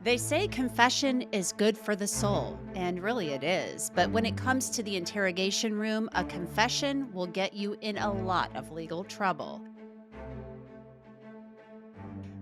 They say confession is good for the soul, and really it is. But when it comes to the interrogation room, a confession will get you in a lot of legal trouble.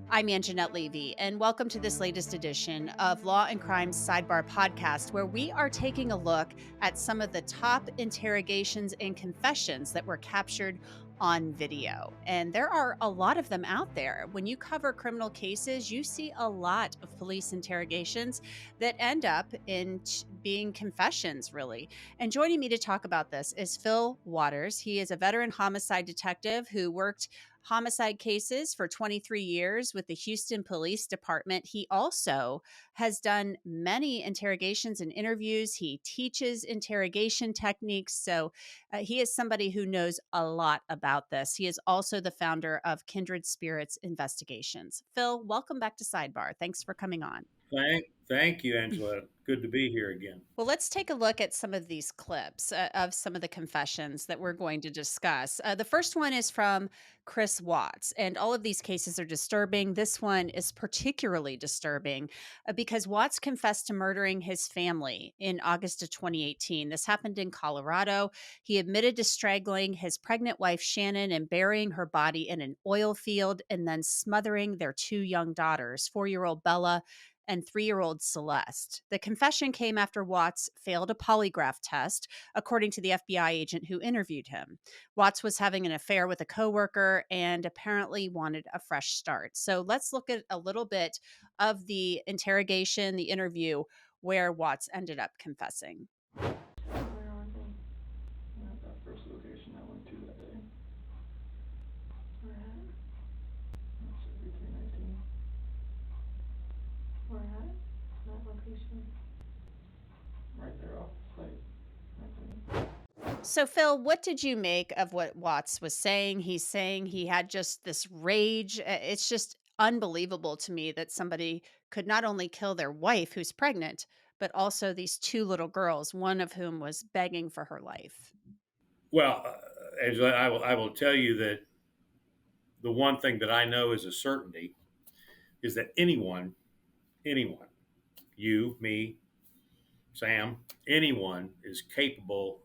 I'm Angenette Levy, and welcome to this latest edition of Law&Crime's Sidebar podcast, where we are taking a look at some of the top interrogations and confessions that were captured on video. And there are a lot of them out there. When you cover criminal cases, you see a lot of police interrogations that end up in being confessions, really. And joining me to talk about this is Fil Waters. He is a veteran homicide detective who worked homicide cases for 23 years with the Houston Police Department. He also has done many interrogations and interviews. He teaches interrogation techniques. So he is somebody who knows a lot about this. He is also the founder of Kindred Spirits Investigations. Fil, welcome back to Sidebar. Thanks for coming on. Thank you, Angela. Good to be here again. Well, let's take a look at some of these clips of some of the confessions that we're going to discuss. The first one is from Chris Watts, and all of these cases are disturbing. This one is particularly disturbing because Watts confessed to murdering his family in August of 2018. This happened in Colorado. He admitted to strangling his pregnant wife, Shannon, and burying her body in an oil field and then smothering their two young daughters, 4-year-old Bella and 3-year-old Celeste. The confession came after Watts failed a polygraph test, according to the FBI agent who interviewed him. Watts was having an affair with a coworker and apparently wanted a fresh start. So let's look at a little bit of the interrogation, the interview, where Watts ended up confessing. Where are they? At that first location I went to that day. Where at? That's 3319. Where at? That location? Right there off the site. Right there. So, Fil, what did you make of what Watts was saying? He's saying he had just this rage. It's just unbelievable to me that somebody could not only kill their wife, who's pregnant, but also these two little girls, one of whom was begging for her life. Well, Angela, I will tell you that the one thing that I know is a certainty is that anyone, you, me, Sam, anyone is capable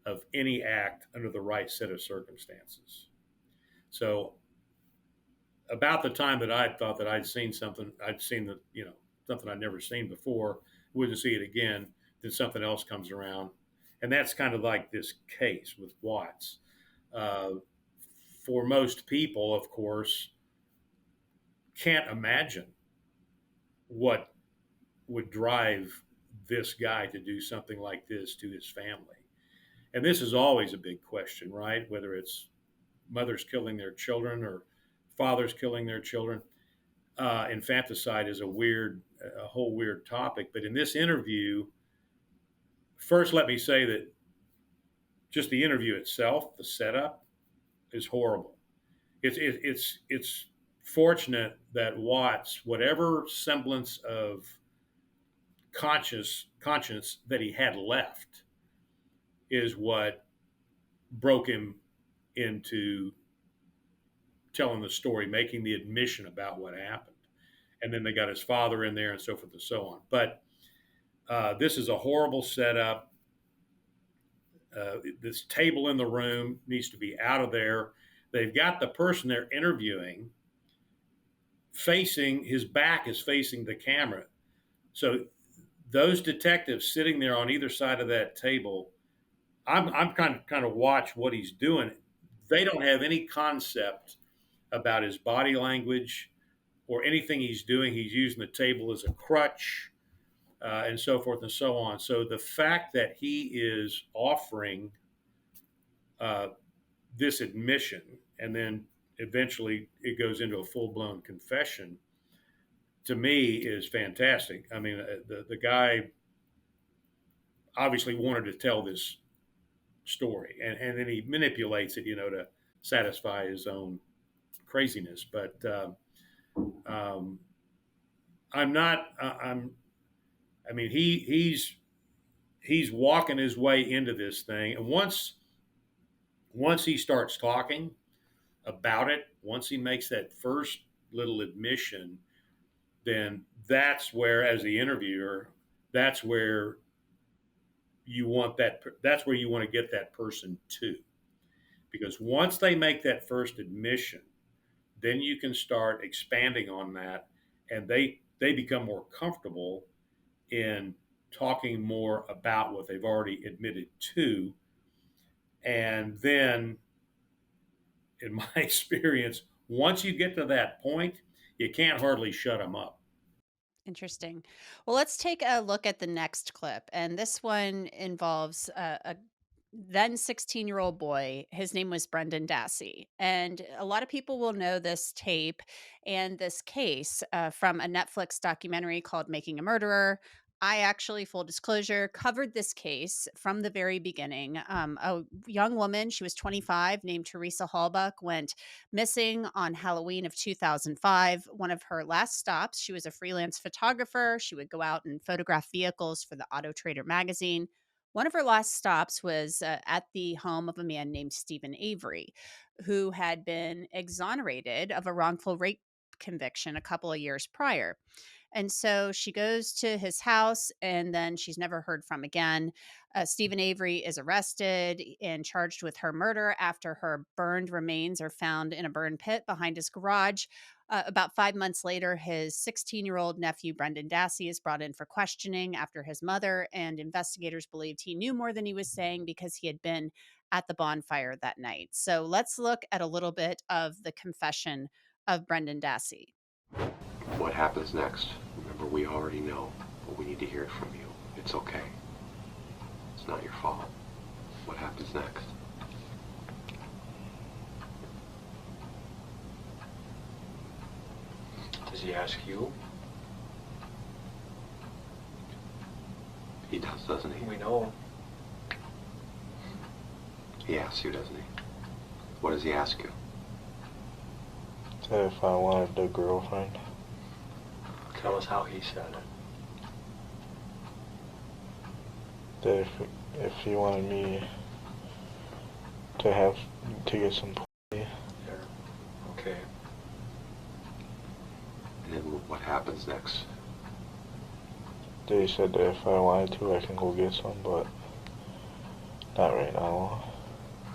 of any act under the right set of circumstances. So, about the time that I thought that I'd seen something, I'd seen something I'd never seen before, wouldn't see it again. Then something else comes around, and that's kind of like this case with Watts. Uh, for most people, of course, can't imagine what would drive this guy to do something like this to his family. And this is always a big question, right? Whether it's mothers killing their children or fathers killing their children. Infanticide is a whole weird topic. But in this interview, first let me say that just the interview itself, the setup, is horrible. It's fortunate that Watts, whatever semblance of conscience that he had left, is what broke him into telling the story, making the admission about what happened. And then they got his father in there and so forth and so on. But this is a horrible setup. This table in the room needs to be out of there. They've got the person they're interviewing facing, his back is facing the camera. So those detectives sitting there on either side of that table, I'm kind of watch what he's doing. They don't have any concept about his body language or anything he's doing. He's using the table as a crutch, and so forth and so on. So the fact that he is offering uh, this admission and then eventually it goes into a full blown confession to me is fantastic. I mean, the guy obviously wanted to tell this story, and then he manipulates it, to satisfy his own craziness. But I'm not. I mean, he's walking his way into this thing, and once he starts talking about it, once he makes that first little admission, then that's where, as the interviewer, that's where you want that's where you want to get that person to. Because once they make that first admission, then you can start expanding on that, and they become more comfortable in talking more about what they've already admitted to. And then, in my experience, once you get to that point, you can't hardly shut them up. Interesting. Well, let's take a look at the next clip. And this one involves a then 16-year-old boy. His name was Brendan Dassey. And a lot of people will know this tape and this case from a Netflix documentary called Making a Murderer. I actually, full disclosure, covered this case from the very beginning. A young woman, she was 25, named Teresa Hallbuck, went missing on Halloween of 2005. One of her last stops, she was a freelance photographer. She would go out and photograph vehicles for the Auto Trader magazine. One of her last stops was at the home of a man named Stephen Avery, who had been exonerated of a wrongful rape conviction a couple of years prior. And so she goes to his house, and then she's never heard from again. Stephen Avery is arrested and charged with her murder after her burned remains are found in a burn pit behind his garage. About 5 months later, his 16-year-old nephew, Brendan Dassey, is brought in for questioning after his mother, and investigators believed he knew more than he was saying because he had been at the bonfire that night. So let's look at a little bit of the confession of Brendan Dassey. What happens next? Remember, we already know, but we need to hear it from you. It's okay. It's not your fault. What happens next? Does he ask you? He does, doesn't he? We know. He asks you, doesn't he? What does he ask you? Said if I wanted a girlfriend. Tell us how he said it. That if he wanted me to get some play. There. Okay. And then what happens next? They said that if I wanted to, I can go get some, but not right now.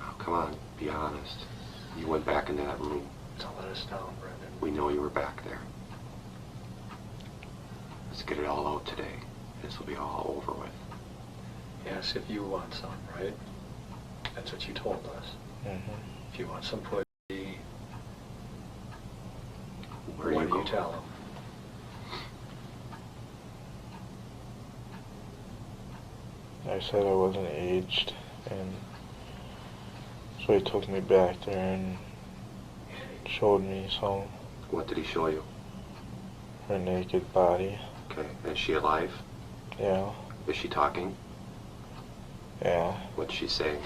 Oh, come on, be honest. You went back into that room. Don't let us down, Brendan. We know you were back there. Let's get it all out today. This will be all over with. Yes, if you want some, right? That's what you told us. Mm-hmm. If you want some pussy, Where what do do you you go? tell him? I said I wasn't aged, and so he took me back there and showed me some, What did he show you? her naked body. Okay, is she alive? Yeah, Is she talking? yeah. What's she saying?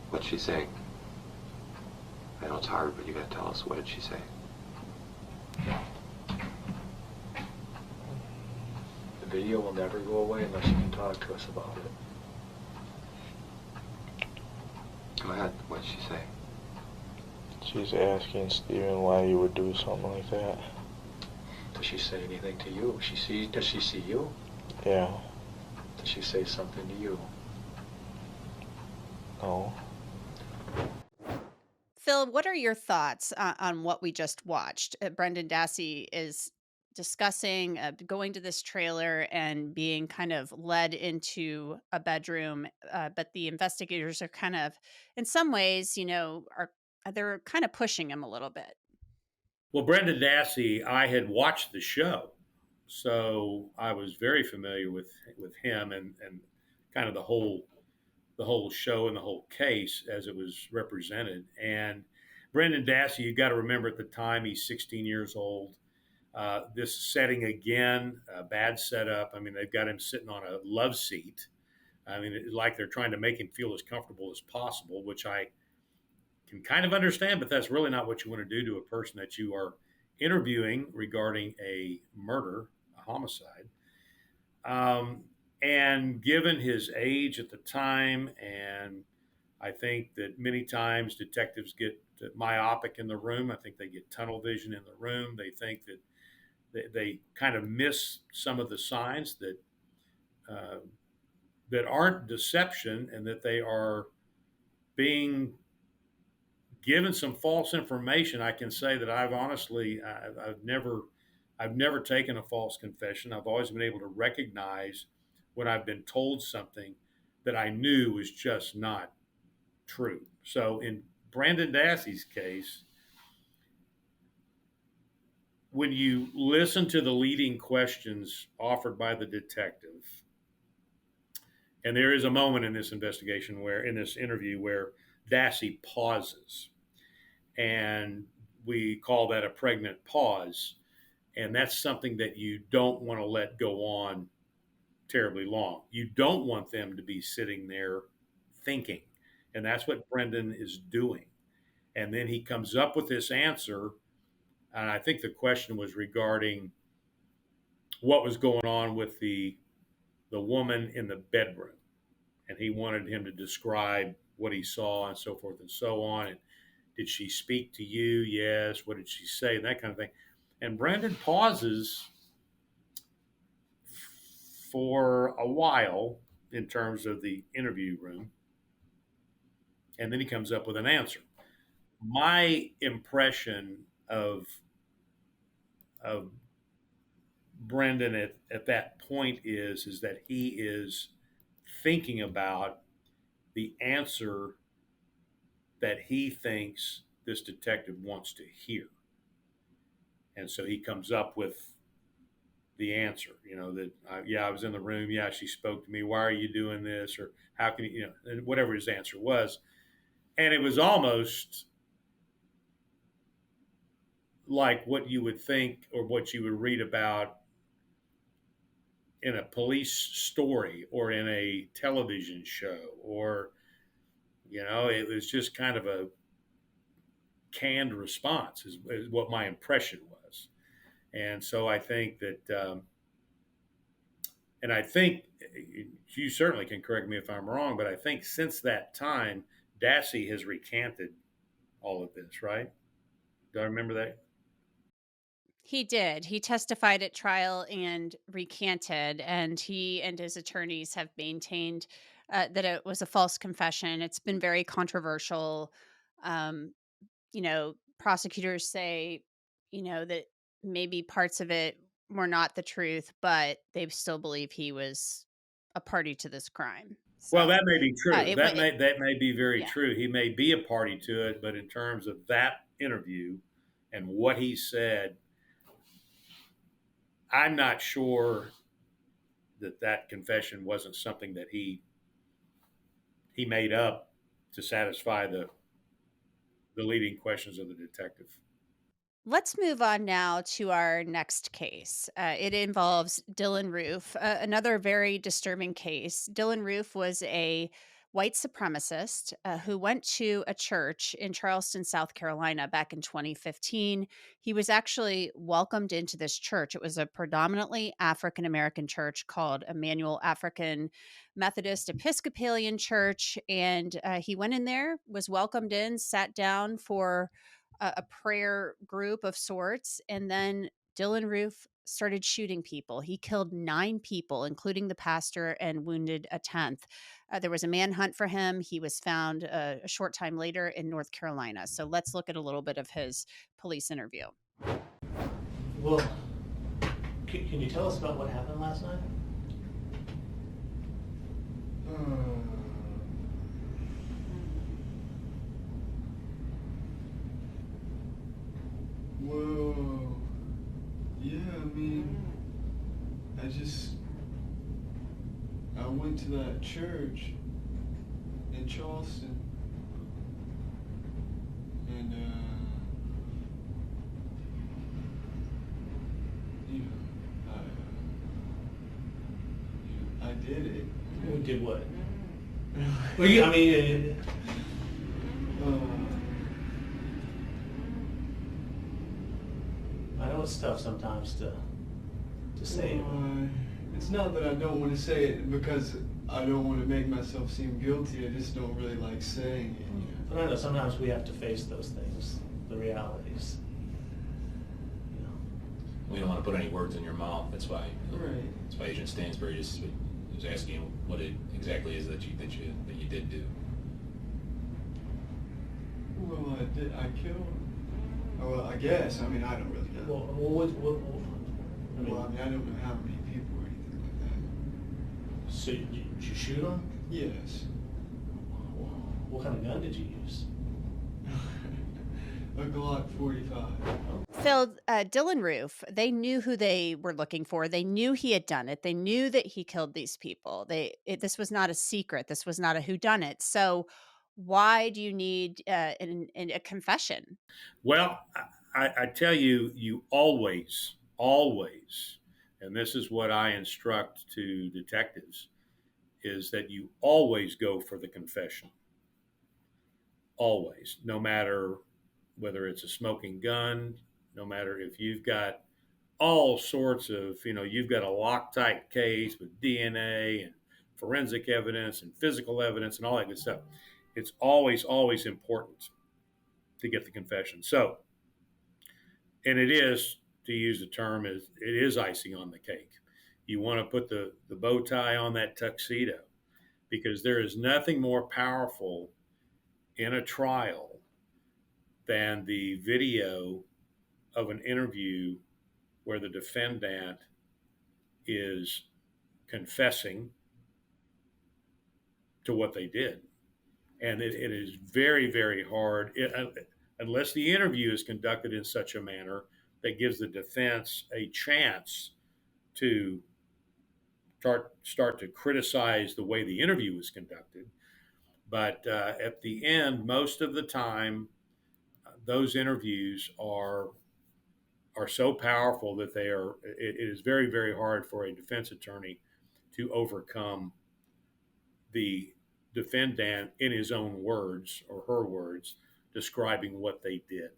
What's she saying? I know it's hard, but you gotta tell us. What did she say? The video will never go away unless you can talk to us about it. Go ahead. What did she say? She's asking Stephen why you would do something like that. Does she say anything to you? Does she see you? Yeah, Does she say something to you? no. Phil, what are your thoughts on what we just watched? Brendan Dassey is discussing going to this trailer and being kind of led into a bedroom, but the investigators are kind of, in some ways, they're kind of pushing him a little bit. Well, Brendan Dassey, I had watched the show, so I was very familiar with him and kind of the whole show and the whole case as it was represented. And Brendan Dassey, you got to remember at the time he's 16 years old. This setting again, bad setup. I mean, they've got him sitting on a love seat. I mean, it's like they're trying to make him feel as comfortable as possible, which I can kind of understand, but that's really not what you want to do to a person that you are interviewing regarding a murder, a homicide. And given his age at the time and I think that many times detectives get myopic in the room. I think they get tunnel vision in the room. They think that they kind of miss some of the signs uh, that aren't deception, and that they are being given some false information. I can say that I've never taken a false confession. I've always been able to recognize when I've been told something that I knew was just not true. So in Brandon Dassey's case, when you listen to the leading questions offered by the detective, and there is a moment in this investigation in this interview where Dassey pauses, and we call that a pregnant pause. And that's something that you don't want to let go on terribly long. You don't want them to be sitting there thinking. And that's what Brendan is doing. And then he comes up with this answer. And I think the question was regarding what was going on with the woman in the bedroom. And he wanted him to describe what he saw and so forth and so on. And did she speak to you? Yes. What did she say? And that kind of thing. And Brendan pauses for a while in terms of the interview room. And then he comes up with an answer. My impression of Brendan at that point is that he is thinking about the answer that he thinks this detective wants to hear. And so he comes up with the answer, that, I was in the room. Yeah, she spoke to me. Why are you doing this? Or how can you, and whatever his answer was. And it was almost like what you would think or what you would read about in a police story or in a television show, or, it was just kind of a canned response is what my impression was. And so I think that, and I think you certainly can correct me if I'm wrong, but I think since that time, Dassey has recanted all of this, right? Do I remember that? He did. He testified at trial and recanted, and he and his attorneys have maintained that it was a false confession. It's been very controversial. Um, prosecutors say, that maybe parts of it were not the truth, but they still believe he was a party to this crime. So, well, that may be true. it, That may be very yeah. true. He may be a party to it, but in terms of that interview and what he said, I'm not sure that confession wasn't something that he made up to satisfy the leading questions of the detective. Let's move on now to our next case. It involves Dylann Roof, another very disturbing case. Dylann Roof was a white supremacist who went to a church in Charleston, South Carolina back in 2015. He was actually welcomed into this church. It was a predominantly African American church called Emmanuel African Methodist Episcopalian Church. And he went in there, was welcomed in, sat down for a prayer group of sorts, and then Dylann Roof started shooting people. He killed 9 people, including the pastor, and wounded a 10th. There was a manhunt for him. He was found a short time later in North Carolina. So let's look at a little bit of his police interview. Well, can you tell us about what happened last night? Whoa. Yeah, I mean, I went to that church in Charleston, and, I did it. You did what? Well, I know it's tough sometimes to say. It's not that I don't want to say it, because I don't want to make myself seem guilty. I just don't really like saying it. You know? But I know sometimes we have to face those things, the realities. You know. We don't want to put any words in your mouth. That's why. Right. That's why Agent Stansbury just was asking what it exactly is that you did do. Well, I killed him. Oh, well, I guess. I mean, I don't really know. Well, I mean, I don't know how many people or anything like that. so did you shoot him? Yes. What kind of gun did you use? A Glock 45. Phil, Dylann Roof, they knew who they were looking for. They knew he had done it. They knew that he killed these people. This was not a secret. This was not a whodunit. So why do you need a confession? Well, I tell you, you always, and this is what I instruct to detectives, is that you always go for the confession. Always, no matter whether it's a smoking gun, no matter if you've got all sorts of, you've got a Loctite case with DNA and forensic evidence and physical evidence and all that good stuff. It's always, always important to get the confession. So, and it is, to use the term, it is icing on the cake. You want to put the bow tie on that tuxedo, because there is nothing more powerful in a trial than the video of an interview where the defendant is confessing to what they did. And it is very, very hard, unless the interview is conducted in such a manner that gives the defense a chance to start to criticize the way the interview was conducted. But at the end, most of the time, those interviews are so powerful that it is very, very hard for a defense attorney to overcome the defendant in his own words or her words describing what they did.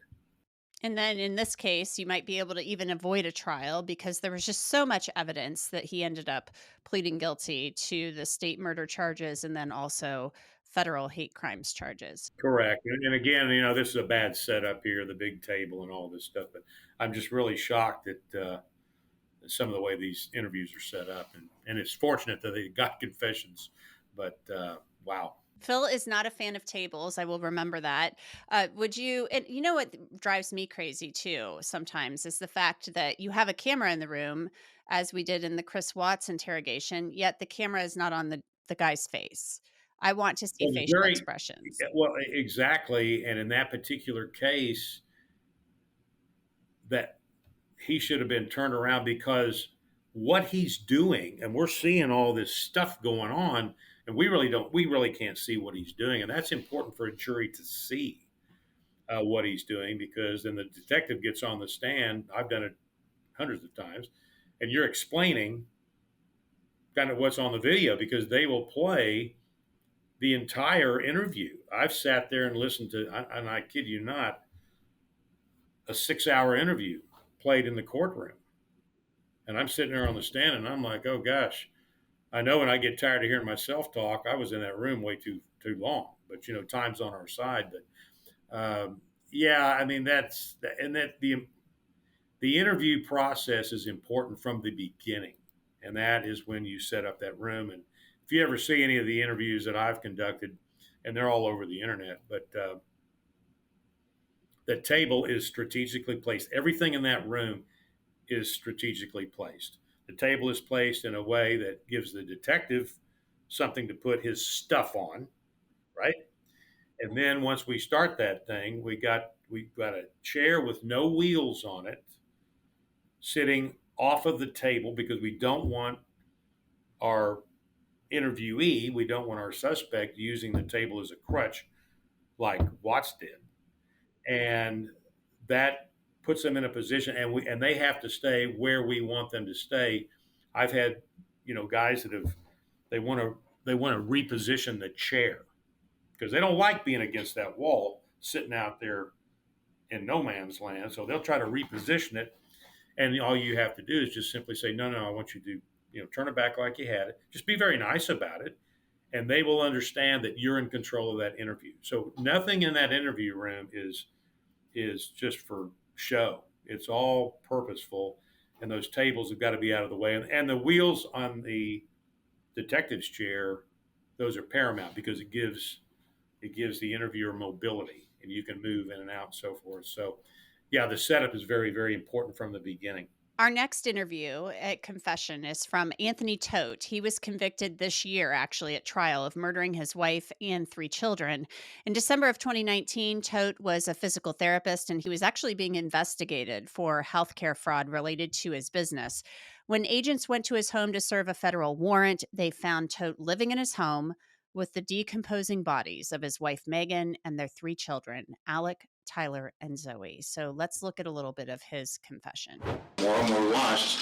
And then in this case, you might be able to even avoid a trial because there was just so much evidence that he ended up pleading guilty to the state murder charges and then also federal hate crimes charges. Correct. And again, this is a bad setup here, the big table and all this stuff, but I'm just really shocked at some of the way these interviews are set up. And it's fortunate that they got confessions, but wow. Phil is not a fan of tables. I will remember that. Would you, and you know what drives me crazy too sometimes is the fact that you have a camera in the room, as we did in the Chris Watts interrogation, yet the camera is not on the guy's face. I want to see facial expressions. Well, exactly. And in that particular case, that he should have been turned around, because what he's doing, and we're seeing all this stuff going on, and we really can't see what he's doing. And that's important for a jury to see what he's doing, because then the detective gets on the stand. I've done it hundreds of times, and you're explaining kind of what's on the video, because they will play the entire interview. I've sat there and listened to, and I kid you not, a 6-hour interview played in the courtroom. And I'm sitting there on the stand and I'm like, oh gosh, I know when I get tired of hearing myself talk, I was in that room way too long, but time's on our side. But yeah, I mean, the interview process is important from the beginning. And that is when you set up that room. And if you ever see any of the interviews that I've conducted, and they're all over the internet, but the table is strategically placed. Everything in that room is strategically placed. The table is placed in a way that gives the detective something to put his stuff on, right? And then once we start that thing, we've got a chair with no wheels on it sitting off of the table, because we don't want our interviewee, we don't want our suspect using the table as a crutch like Watts did. And that puts them in a position, and they have to stay where we want them to stay. I've had, guys that they want to reposition the chair because they don't like being against that wall, sitting out there in no man's land. So they'll try to reposition it, and all you have to do is just simply say, no, I want you to turn it back like you had it. Just be very nice about it, and they will understand that you're in control of that interview. So nothing in that interview room is just for show. It's all purposeful, and those tables have got to be out of the way. And the wheels on the detective's chair, those are paramount because it gives the interviewer mobility, and you can move in and out and so forth. So, yeah, the setup is very, very important from the beginning. Our next interview at Confession is from Anthony Todt. He was convicted this year, actually, at trial of murdering his wife and 3 children. In December of 2019, Todt was a physical therapist, and he was actually being investigated for healthcare fraud related to his business. When agents went to his home to serve a federal warrant, they found Todt living in his home with the decomposing bodies of his wife, Megan, and their 3 children, Alec, Tyler, and Zoe. So let's look at a little bit of his confession. The more and more we watched,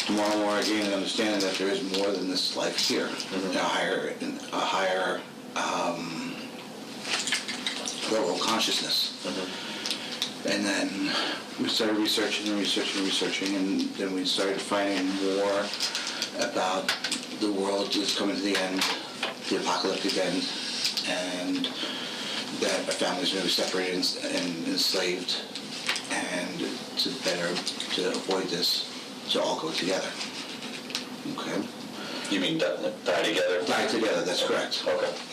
the more and more I gained an understanding that there is more than this life here. A higher level of consciousness. And then we started researching, and then we started finding more about the world is coming to the end, the apocalyptic end, and that our families may be separated and enslaved, and to avoid this, to all go together. Okay? You mean die together? Die together, that's correct.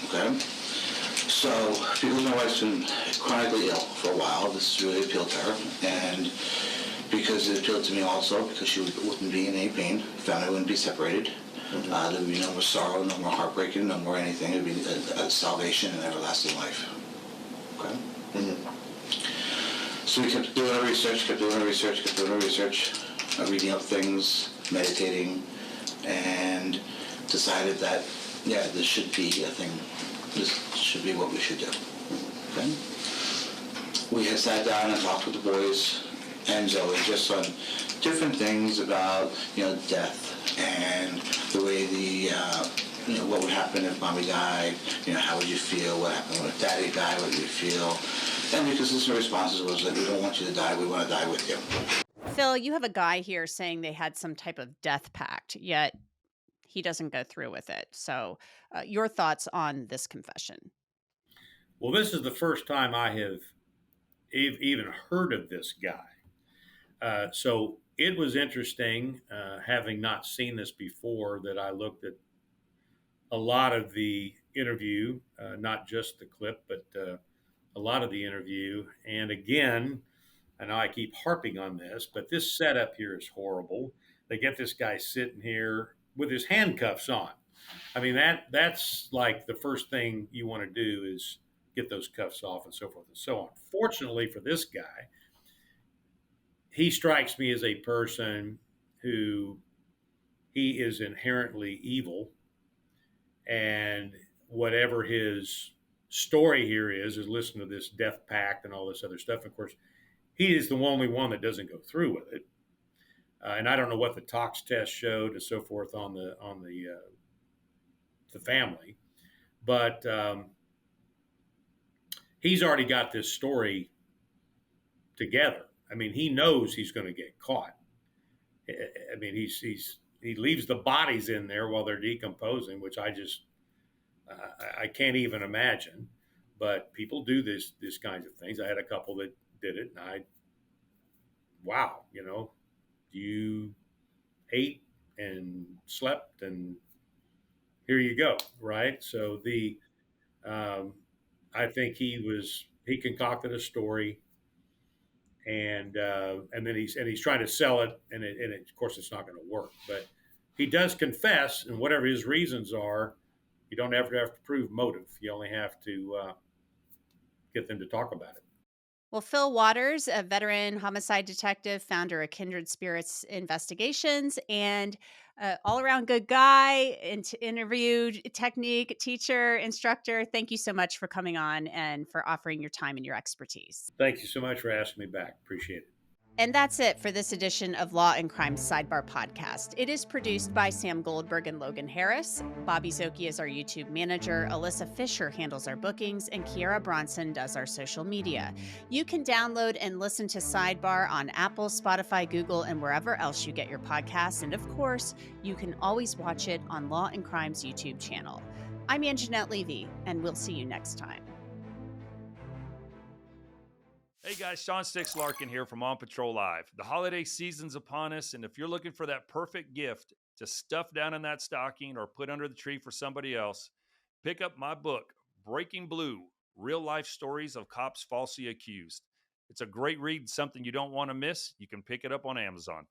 Okay? So, because my wife's been chronically ill for a while, this really appealed to her, and because it appealed to me also, because she wouldn't be in any pain, family wouldn't be separated. There would be no more sorrow, no more heartbreaking, no more anything. It would be a salvation and everlasting life. Okay? So we kept doing our research, reading up things, meditating, and decided that, yeah, this should be a thing. This should be what we should do. Okay? We had sat down and talked with the boys and Zoe just on different things about, death and the way what would happen if mommy died, how would you feel, what happened if daddy died, what would you feel? And because his responses was that we don't want you to die, we want to die with you. Phil, you have a guy here saying they had some type of death pact, yet he doesn't go through with it. So your thoughts on this confession? Well, this is the first time I have even heard of this guy. So it was interesting, having not seen this before, that I looked at a lot of the interview, not just the clip, but a lot of the interview. And again, I know I keep harping on this, but this setup here is horrible. They get this guy sitting here with his handcuffs on. I mean, that's like the first thing you want to do is get those cuffs off and so forth and so on. Fortunately for this guy, he strikes me as a person who he is inherently evil, and whatever his story here is listen to this death pact and all this other stuff. Of course, he is the only one that doesn't go through with it. And I don't know what the tox test showed and so forth on the family, but he's already got this story together. I mean, he knows he's going to get caught. I mean, he leaves the bodies in there while they're decomposing, which I can't even imagine. But people do this kinds of things. I had a couple that did it, and wow, you ate and slept, and here you go, right? So I think he concocted a story, and then he's trying to sell it, and of course it's not going to work. But he does confess, and whatever his reasons are, you don't ever have to prove motive. You only have to get them to talk about it. Well, Fil Waters, a veteran homicide detective, founder of Kindred Spirits Investigations, and all-around good guy, interview technique, teacher, instructor. Thank you so much for coming on and for offering your time and your expertise. Thank you so much for asking me back. Appreciate it. And that's it for this edition of Law and Crime Sidebar podcast. It is produced by Sam Goldberg and Logan Harris. Bobby Szoke is our YouTube manager. Alyssa Fisher handles our bookings, and Kiara Bronson does our social media. You can download and listen to Sidebar on Apple, Spotify, Google, and wherever else you get your podcasts. And of course, you can always watch it on Law and Crime's YouTube channel. I'm Angenette Levy, and we'll see you next time. Hey guys, Sean Six Larkin here from On Patrol Live. The holiday season's upon us, and if you're looking for that perfect gift to stuff down in that stocking or put under the tree for somebody else, pick up my book, Breaking Blue, Real Life Stories of Cops Falsely Accused. It's a great read, something you don't want to miss. You can pick it up on Amazon.